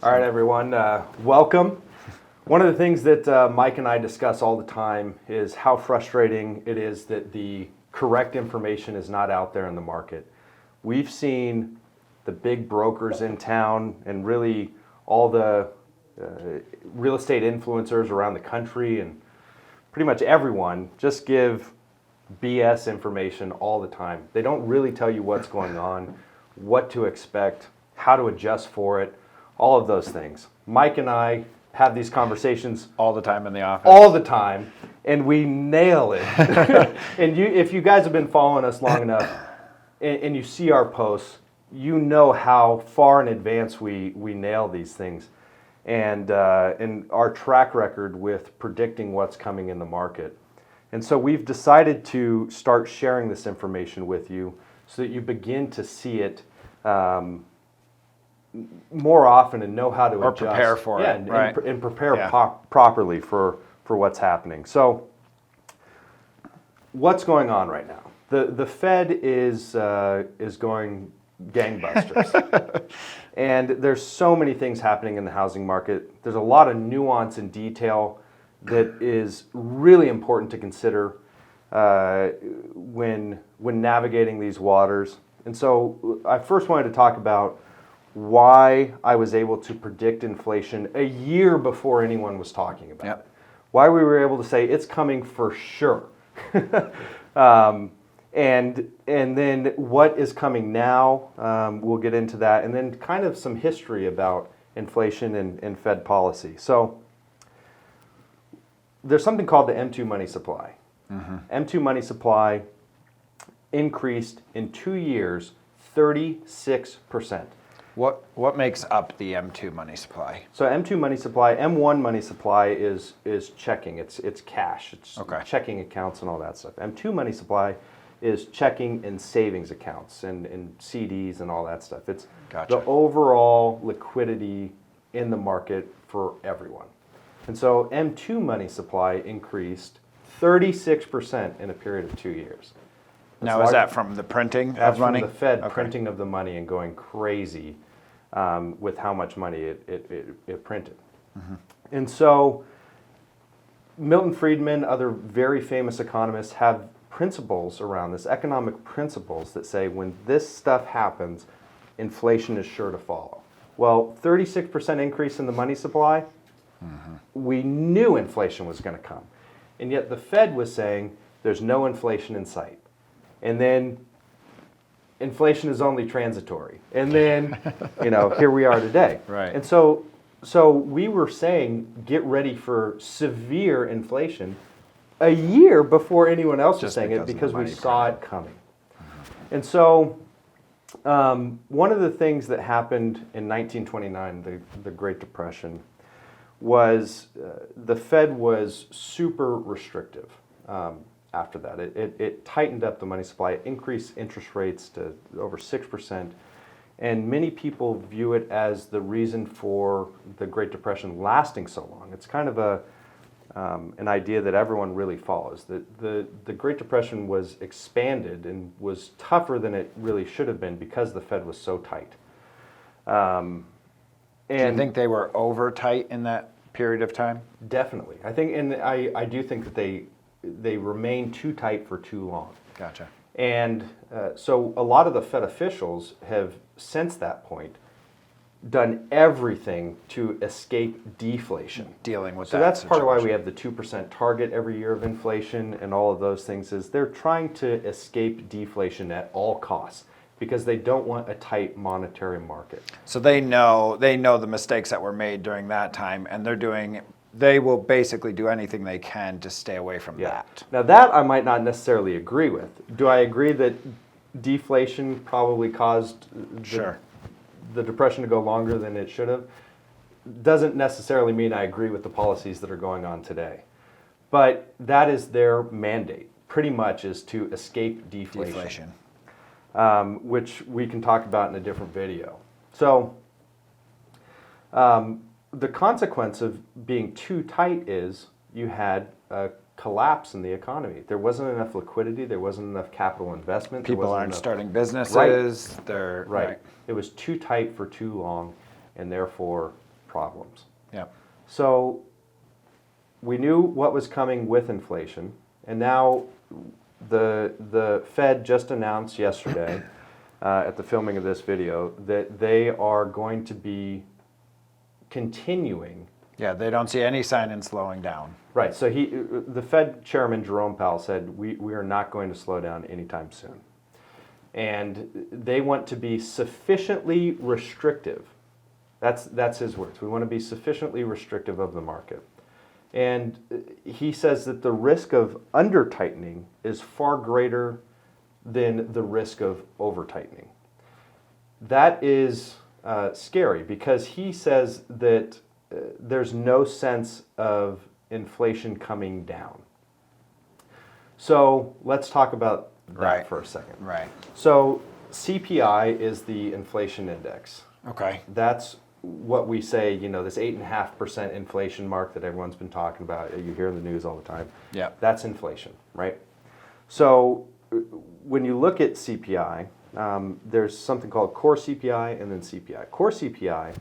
All right, everyone, welcome. One of the things that Mike and I discuss all the time is how frustrating it is that the correct information is not out there in the market. We've seen the big brokers in town and really all the real estate influencers around the country and pretty much everyone just give BS information all the time. They don't really tell you what's going on, what to expect, how to adjust for it, all of those things. Mike and I have these conversations all the time in the office. All the time, and we nail it. And if you guys have been following us long enough and you see our posts, you know how far in advance we nail these things. And our track record with predicting what's coming in the market. And so we've decided to start sharing this information with you so that you begin to see it more often and know how to adjust. Or prepare for it. And prepare properly for what's happening. So what's going on right now? The Fed is going gangbusters. And there's so many things happening in the housing market. There's a lot of nuance and detail that is really important to consider when navigating these waters. And so I first wanted to talk about why I was able to predict inflation a year before anyone was talking about it. Why we were able to say it's coming for sure. And then what is coming now, we'll get into that. And then kind of some history about inflation and Fed policy. So there's something called the M2 money supply. Mm-hmm. M2 money supply increased in 2 years 36%. What makes up the M2 money supply? So M2 money supply, M1 money supply is checking. It's cash. It's checking accounts and all that stuff. M2 money supply is checking and savings accounts and CDs and all that stuff. It's the overall liquidity in the market for everyone. And so M2 money supply increased 36% in a period of 2 years. Now, is that from the printing of money? That's from the Fed printing of the money and going crazy with how much money it printed. Mm-hmm. And so Milton Friedman, other very famous economists, have principles around this, economic principles that say when this stuff happens, inflation is sure to follow. Well, 36% increase in the money supply, we knew inflation was going to come. And yet the Fed was saying there's no inflation in sight. And then inflation is only transitory. And then, here we are today. Right. And so we were saying get ready for severe inflation a year before anyone else was saying it because we saw it coming. Mm-hmm. And so one of the things that happened in 1929, the Great Depression, was the Fed was super restrictive after that. It tightened up the money supply, it increased interest rates to over 6%, and many people view it as the reason for the Great Depression lasting so long. It's kind of an idea that everyone really follows. The Great Depression was expanded and was tougher than it really should have been because the Fed was so tight. Do you think they were over tight in that period of time? Definitely. I think, and I do think that they remained too tight for too long. Gotcha. And so a lot of the Fed officials have, since that point, done everything to escape deflation. Dealing with that. So that's part of why we have the 2% target every year of inflation and all of those things, is they're trying to escape deflation at all costs because they don't want a tight monetary market. So they know the mistakes that were made during that time, and they will basically do anything they can to stay away from that. Now that I might not necessarily agree with. Do I agree that deflation probably caused the Depression to go longer than it should have? Doesn't necessarily mean I agree with the policies that are going on today. But that is their mandate, pretty much, is to escape deflation. Which we can talk about in a different video. So the consequence of being too tight is you had a collapse in the economy. There wasn't enough liquidity. There wasn't enough capital investment. People aren't starting businesses. Right. It was too tight for too long, and therefore problems. Yep. So we knew what was coming with inflation, and now the Fed just announced yesterday at the filming of this video that they are going to be continuing. Yeah, they don't see any sign in slowing down. Right. So the Fed chairman Jerome Powell said we are not going to slow down anytime soon, and they want to be sufficiently restrictive. That's his words. We want to be sufficiently restrictive of the market. And he says that the risk of under-tightening is far greater than the risk of over-tightening. That is scary because he says that there's no sense of inflation coming down. So let's talk about that for a second. Right. So CPI is the inflation index. Okay. That's what we say, this 8.5% inflation mark that everyone's been talking about. You hear in the news all the time. Yeah. That's inflation, right? So when you look at CPI, there's something called core CPI and then CPI. Core CPI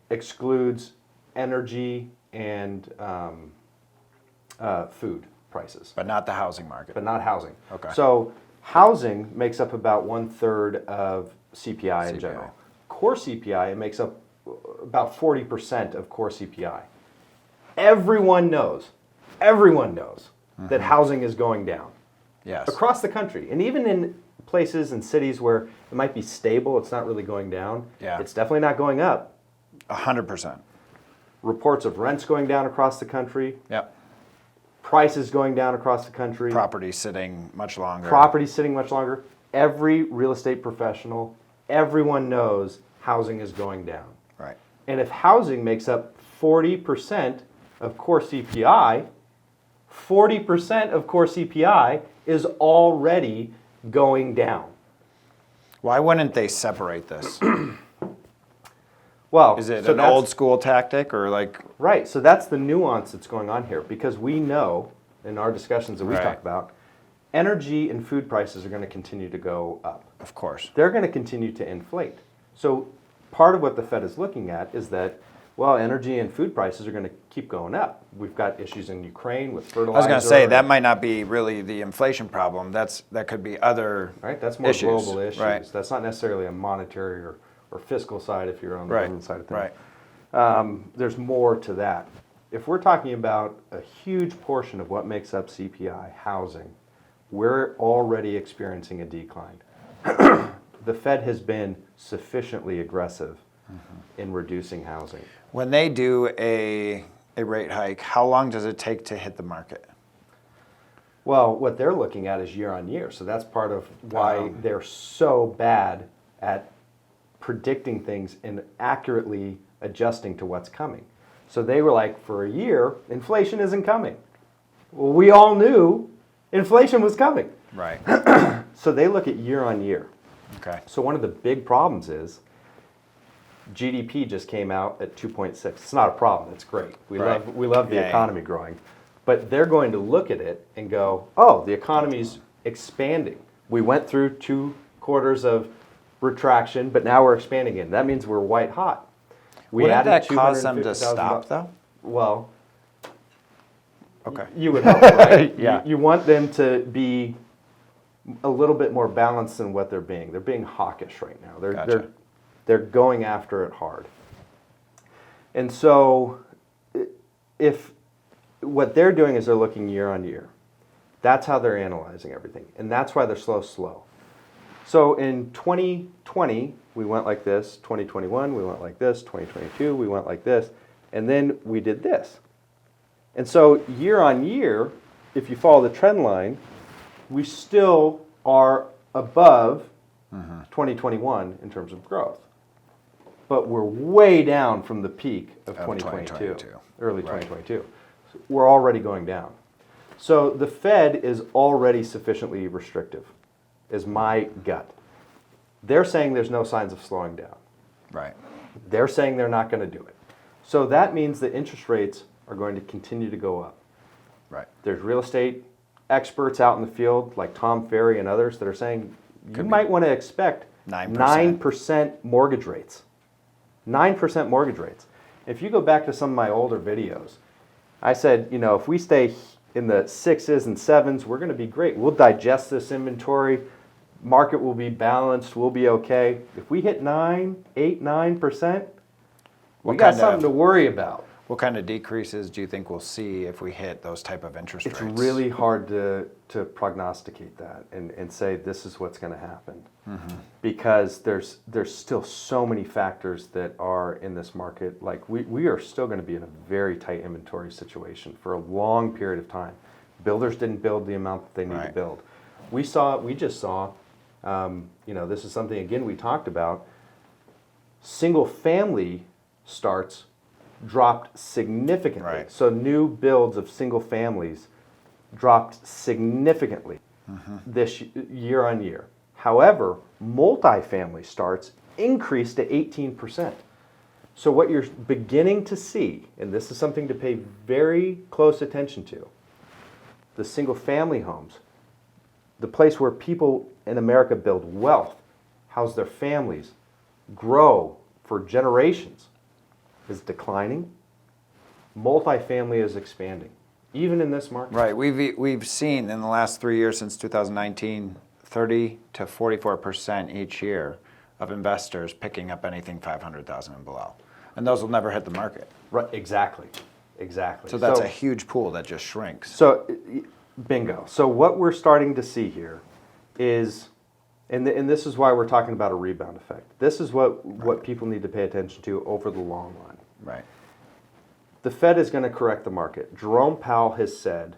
excludes energy and food prices. But not the housing market. But not housing. Okay. So housing makes up about 1/3 of CPI in general. Core CPI, it makes up about 40% of core CPI. Everyone knows that housing is going down. Yes. Across the country. And even in places and cities where it might be stable, it's not really going down. Yeah. It's definitely not going up. 100%. Reports of rents going down across the country. Yep. Prices going down across the country. Property sitting much longer. Property sitting much longer. Every real estate professional, everyone knows housing is going down. Right. And if housing makes up 40% of core CPI, 40% of core CPI is already going down. Why wouldn't they separate this? Well, is it an old school tactic or like? Right. So that's the nuance that's going on here because we know in our discussions that we talk about, energy and food prices are going to continue to go up. Of course. They're going to continue to inflate. So part of what the Fed is looking at is that, well, energy and food prices are going to keep going up. We've got issues in Ukraine with fertilizer. I was going to say that might not be really the inflation problem. That could be other That's more issues. global issues. Right. That's not necessarily a monetary or fiscal side if you're on the government side of things. Right. There's more to that. If we're talking about a huge portion of what makes up CPI, housing, we're already experiencing a decline. The Fed has been sufficiently aggressive in reducing housing. When they do a rate hike, how long does it take to hit the market? Well, what they're looking at is year on year. So that's part of why they're so bad at predicting things and accurately adjusting to what's coming. So they were like, for a year, inflation isn't coming. Well, we all knew inflation was coming. Right. So they look at year on year. Okay. So one of the big problems is GDP just came out at 2.6. It's not a problem. It's great. We love the economy growing. But they're going to look at it and go, oh, the economy's expanding. We went through 2 quarters of retraction, but now we're expanding again. That means we're white hot. Wouldn't that cause them to stop, though? Well, okay. You would hope, right? Yeah. You want them to be a little bit more balanced than what they're being. They're being hawkish right now. They're going after it hard. And so if what they're doing is they're looking year on year. That's how they're analyzing everything. And that's why they're slow. So in 2020, we went like this. 2021, we went like this. 2022, we went like this. And then we did this. And so year on year, if you follow the trend line, we still are above 2021 in terms of growth. But we're way down from the peak of 2022, early 2022. So we're already going down. So the Fed is already sufficiently restrictive, is my gut. They're saying there's no signs of slowing down. Right. They're saying they're not going to do it. So that means that interest rates are going to continue to go up. Right. There's real estate experts out in the field like Tom Ferry and others that are saying you might want to expect 9% mortgage rates. 9% mortgage rates. If you go back to some of my older videos, I said, if we stay in the 6s and 7s, we're going to be great. We'll digest this inventory. Market will be balanced. We'll be okay. If we hit 9%, we got something to worry about. What kind of decreases do you think we'll see if we hit those type of interest rates? It's really hard to prognosticate that and say this is what's going to happen. Because there's still so many factors that are in this market. Like we are still going to be in a very tight inventory situation for a long period of time. Builders didn't build the amount that they need to build. We just saw, this is something again we talked about. Single family starts dropped significantly. Right. So new builds of single families dropped significantly this year on year. However, multifamily starts increased to 18%. So what you're beginning to see, and this is something to pay very close attention to, the single family homes, the place where people in America build wealth, house their families, grow for generations, is declining. Multifamily is expanding, even in this market. Right. We've seen in the last 3 years since 2019, 30 to 44% each year of investors picking up anything 500,000 and below, and those will never hit the market. Right. Exactly. So that's a huge pool that just shrinks. So, bingo. So what we're starting to see here is, and this is why we're talking about a rebound effect. This is what people need to pay attention to over the long run. Right. The Fed is going to correct the market. Jerome Powell has said,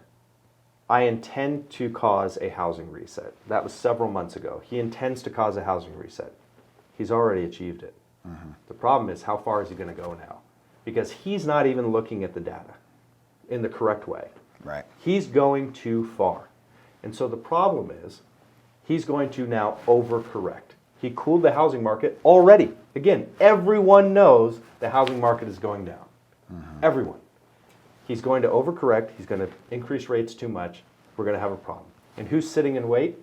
I intend to cause a housing reset. That was several months ago. He intends to cause a housing reset. He's already achieved it. The problem is, how far is he going to go now? Because he's not even looking at the data in the correct way. Right. He's going too far. And so the problem is, he's going to now overcorrect. He cooled the housing market already. Again, everyone knows the housing market is going down. Everyone. He's going to overcorrect. He's going to increase rates too much. We're going to have a problem. And who's sitting in wait?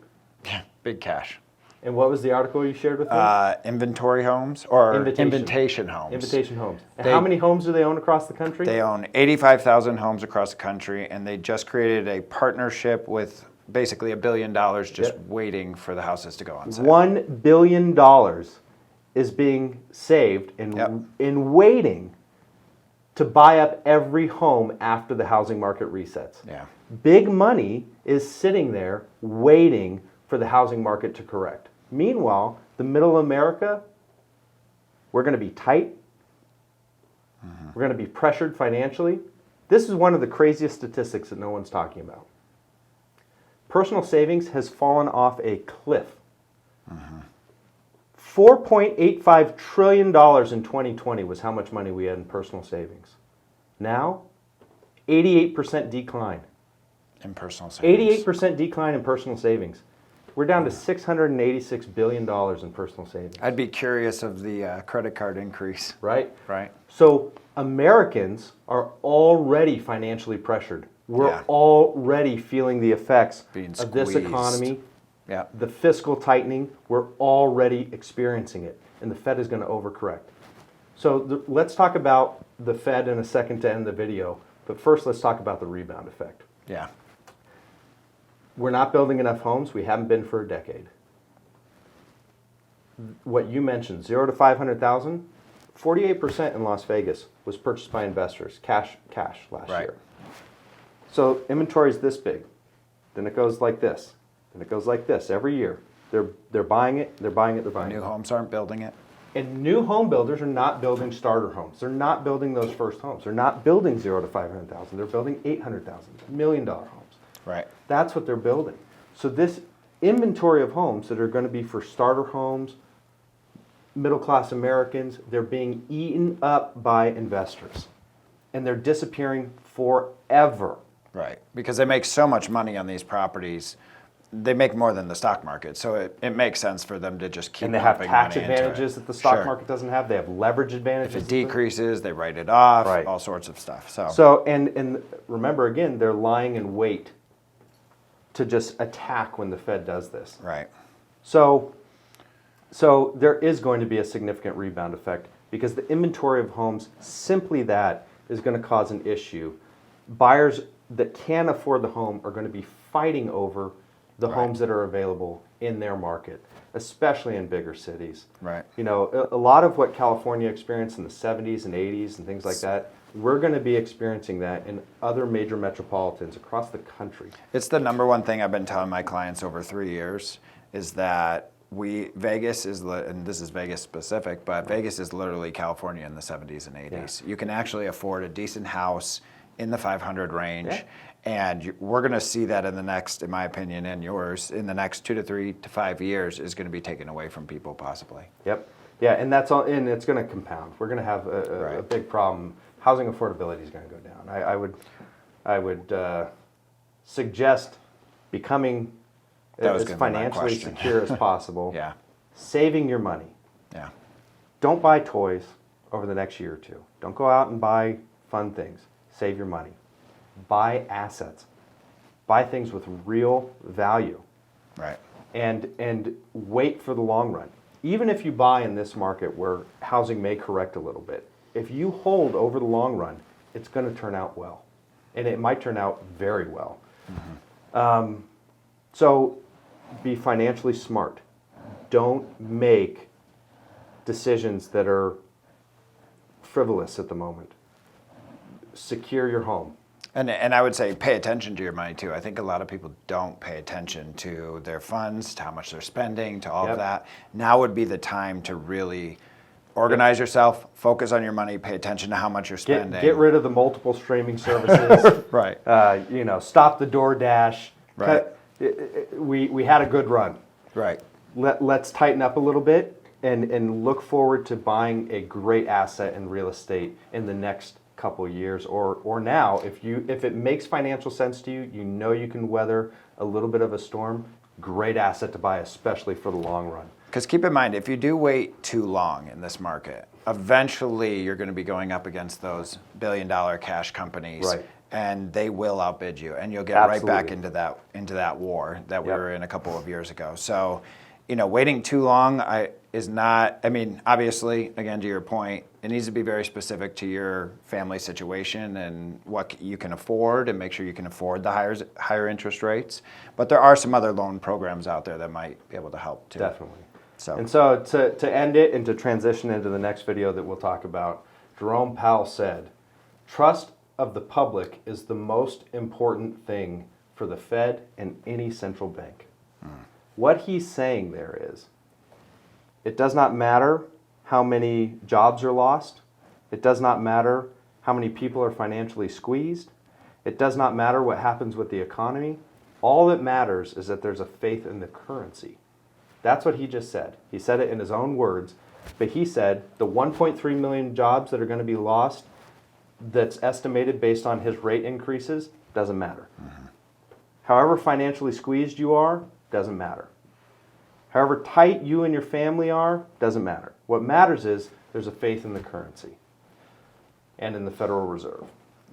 Big cash. And what was the article you shared with me? Inventory homes or Invitation homes. Invitation homes. And how many homes do they own across the country? They own 85,000 homes across the country, and they just created a partnership with basically $1 billion just waiting for the houses to go on sale. $1 billion is being saved in waiting to buy up every home after the housing market resets. Yeah. Big money is sitting there waiting for the housing market to correct. Meanwhile, the middle America, we're going to be tight. We're going to be pressured financially. This is one of the craziest statistics that no one's talking about. Personal savings has fallen off a cliff. $4.85 trillion in 2020 was how much money we had in personal savings. Now, 88% decline. In personal savings. 88% decline in personal savings. We're down to $686 billion in personal savings. I'd be curious of the credit card increase. Right? Right. So Americans are already financially pressured. We're already feeling the effects of this economy. Yeah. The fiscal tightening, we're already experiencing it, and the Fed is going to overcorrect. So let's talk about the Fed in a second to end the video, but first let's talk about the rebound effect. Yeah. We're not building enough homes. We haven't been for a decade. What you mentioned, 0 to 500,000, 48% in Las Vegas was purchased by investors, cash last year. So inventory is this big. Then it goes like this. And it goes like this every year. They're buying it, they're buying it, they're buying it. New homes aren't building it. And new home builders are not building starter homes. They're not building those first homes. They're not building 0 to 500,000. They're building 800,000, $1 million homes. Right. That's what they're building. So this inventory of homes that are going to be for starter homes, middle-class Americans, they're being eaten up by investors. And they're disappearing forever. Right. Because they make so much money on these properties. They make more than the stock market, so it makes sense for them to just keep. And they have tax money advantages that the stock market doesn't have. They have leverage advantages. If it decreases, they write it off. Right. All sorts of stuff. So and remember again, they're lying in wait to just attack when the Fed does this. Right. So there is going to be a significant rebound effect. because the inventory of homes, simply that, is going to cause an issue. Buyers that can afford the home are going to be fighting over the homes that are available in their market, especially in bigger cities. Right. You know, a lot of what California experienced in the 70s and 80s and things like that, we're going to be experiencing that in other major metropolitans across the country. It's the number one thing I've been telling my clients over 3 years is that Vegas is, and this is Vegas specific, but Vegas is literally California in the 70s and 80s. Yeah. You can actually afford a decent house in the 500 range. Yeah. And we're going to see that in the next, in my opinion and yours, in the next 2 to 3 to 5 years is going to be taken away from people possibly. Yep. Yeah, and that's all, and it's going to compound. We're going to have a big problem. Housing affordability is going to go down. I would suggest becoming as financially secure as possible. Yeah. Saving your money. Yeah. Don't buy toys over the next year or two. Don't go out and buy fun things. Save your money. Buy assets. Buy things with real value. Right. And wait for the long run. Even if you buy in this market where housing may correct a little bit, if you hold over the long run, it's going to turn out well. And it might turn out very well. Mm-hmm. So be financially smart. Don't make decisions that are frivolous at the moment. Secure your home. And I would say pay attention to your money too. I think a lot of people don't pay attention to their funds, to how much they're spending, to all of that. Now would be the time to really organize yourself, focus on your money, pay attention to how much you're spending. Get rid of the multiple streaming services. Right. Stop the DoorDash. Right. We had a good run. Right. Let's tighten up a little bit and look forward to buying a great asset in real estate in the next couple of years or now. If it makes financial sense to you, you know you can weather a little bit of a storm, great asset to buy, especially for the long run. Because keep in mind, if you do wait too long in this market, eventually you're going to be going up against those billion-dollar cash companies. Right. And they will outbid you, and you'll get right back into that war that we were in a couple of years ago. So, waiting too long is not. I mean, obviously, again to your point, it needs to be very specific to your family situation and what you can afford, and make sure you can afford the higher interest rates. But there are some other loan programs out there that might be able to help too. Definitely. And so to end it and to transition into the next video that we'll talk about, Jerome Powell said, "Trust of the public is the most important thing for the Fed and any central bank." What he's saying there is, it does not matter how many jobs are lost. It does not matter how many people are financially squeezed. It does not matter what happens with the economy. All that matters is that there's a faith in the currency. That's what he just said. He said it in his own words, but he said the 1.3 million jobs that are going to be lost, that's estimated based on his rate increases, doesn't matter. Mm-hmm. However financially squeezed you are, doesn't matter. However tight you and your family are, doesn't matter. What matters is there's a faith in the currency and in the Federal Reserve.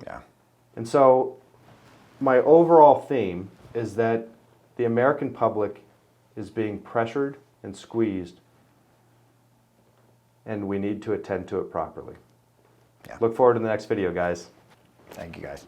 Yeah. And so my overall theme is that the American public is being pressured and squeezed, and we need to attend to it properly. Yeah. Look forward to the next video, guys. Thank you, guys.